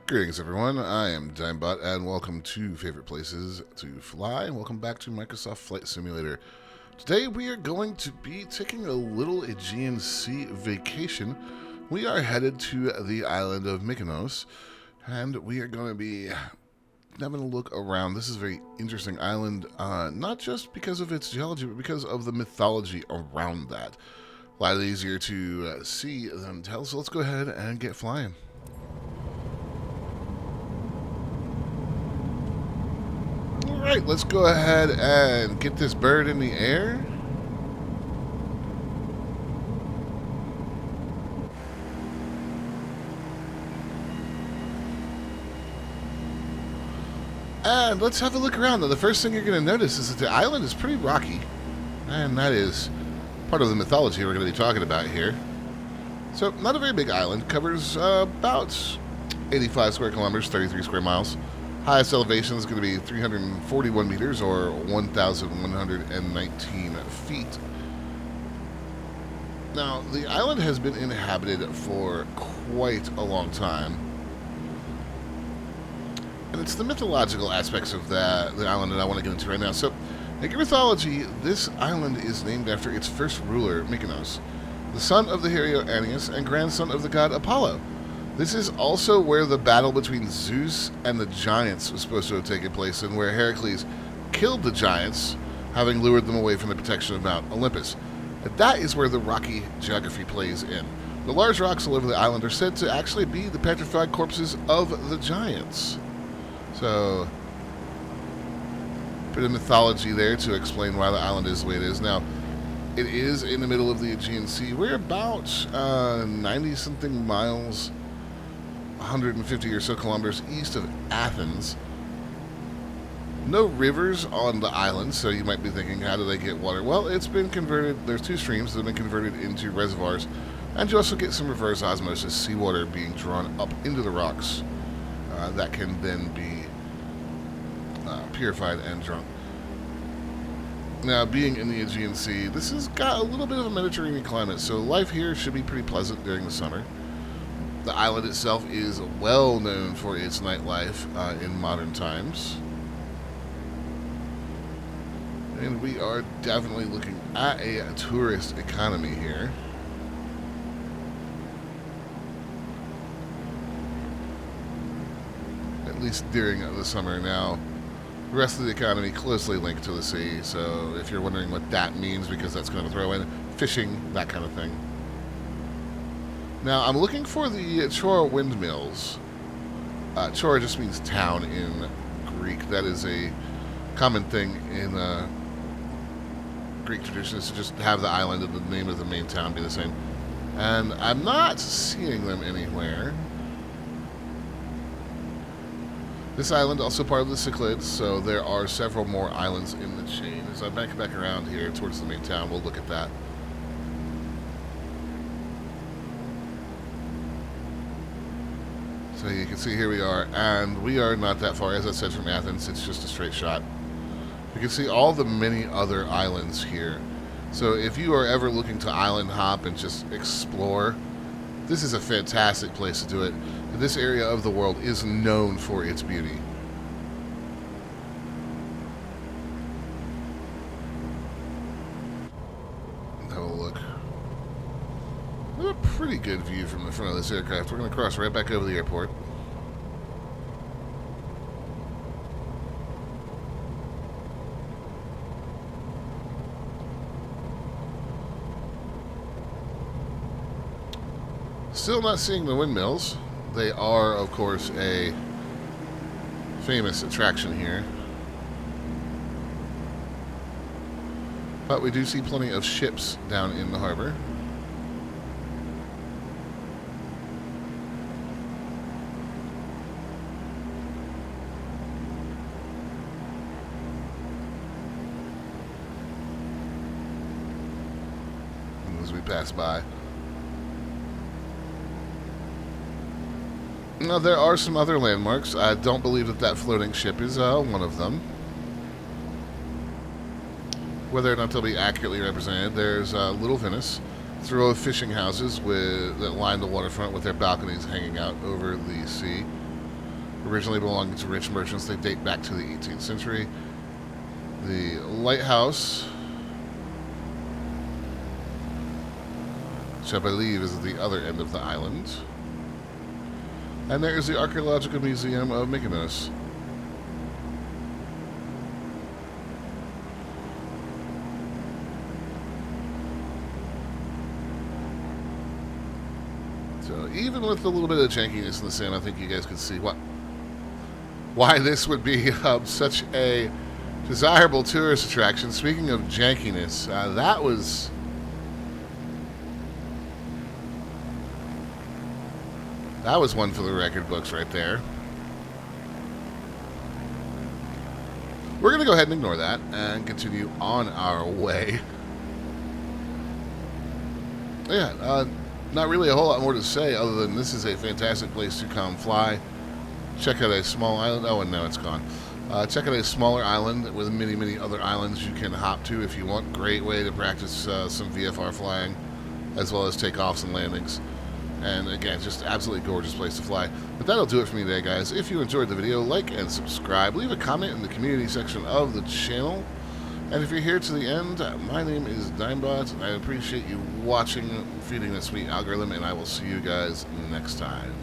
Greetings, everyone. I am Dimebot, and welcome to Favorite Places to Fly. Welcome back to Microsoft Flight Simulator. Today we are going to be taking a little Aegean Sea vacation. We are headed to the island of Mykonos, and we are going to be having a look around. This is a very interesting island, not just because of its geology, but because of the mythology around that. A lot easier to see than tell, so let's go ahead and get flying. Alright, let's go ahead and get this bird in the air. And let's have a look around. Now, the first thing you're going to notice is that the island is pretty rocky. And that is part of the mythology we're going to be talking about here. So, not a very big island. Covers about 85 square kilometers, 33 square miles. Highest elevation is going to be 341 meters, or 1,119 feet. Now, the island has been inhabited for quite a long time. And it's the mythological aspects of the island that I want to get into right now. So, in Greek mythology, this island is named after its first ruler, Mykonos, the son of the hero Aegean and grandson of the god Apollo. This is also where the battle between Zeus and the giants was supposed to have taken place, and where Heracles killed the giants, having lured them away from the protection of Mount Olympus. And that is where the rocky geography plays in. The large rocks all over the island are said to actually be the petrified corpses of the giants. So, a bit of mythology there to explain why the island is the way it is. Now, it is in the middle of the Aegean Sea. We're about 90-something miles, 150 or so kilometers east of Athens. No rivers on the island, so you might be thinking, how do they get water? Well, it's been converted. There's two streams that have been converted into reservoirs, and you also get some reverse osmosis, seawater being drawn up into the rocks that can then be purified and drunk. Now, being in the Aegean Sea, this has got a little bit of a Mediterranean climate, so life here should be pretty pleasant during the summer. The island itself is well known for its nightlife in modern times. And we are definitely looking at a tourist economy here. At least during the summer. Now, the rest of the economy closely linked to the sea, so if you're wondering what that means, because that's going to throw in fishing, that kind of thing. Now, I'm looking for the Chora windmills. Chora just means town in Greek. That is a common thing in Greek tradition, is to just have the island and the name of the main town be the same. And I'm not seeing them anywhere. This island also part of the Cyclades, so there are several more islands in the chain. As I back around here towards the main town, we'll look at that. So you can see here we are, and we are not that far, as I said, from Athens. It's just a straight shot. You can see all the many other islands here. So if you are ever looking to island hop and just explore, this is a fantastic place to do it. This area of the world is known for its beauty. Have a look. A pretty good view from the front of this aircraft. We're going to cross right back over the airport. Still not seeing the windmills. They are, of course, a famous attraction here. But we do see plenty of ships down in the harbor. As we pass by. Now, there are some other landmarks. I don't believe that that floating ship is one of them. Whether or not they'll be accurately represented, there's Little Venice, It's a row of fishing houses that line the waterfront with their balconies hanging out over the sea. originally belonging to rich merchants. They date back to the 18th century. The lighthouse, which I believe is at the other end of the island. And there is the Archaeological Museum of Mykonos. So even with a little bit of jankiness in the sand, I think you guys can see why this would be such a desirable tourist attraction. Speaking of jankiness, that was one for the record books right there. We're going to go ahead and ignore that and continue on our way. Yeah, not really a whole lot more to say other than this is a fantastic place to come fly. Check out a small island. Oh, and now it's gone. Check out a smaller island with many, many other islands you can hop to if you want. Great way to practice some VFR flying, as well as takeoffs and landings. And again, just absolutely gorgeous place to fly. But that'll do it for me today, guys. If you enjoyed the video, like and subscribe. Leave a comment in the community section of the channel. And if you're here to the end, my name is Dimebot. I appreciate you watching, feeding the sweet algorithm, and I will see you guys next time.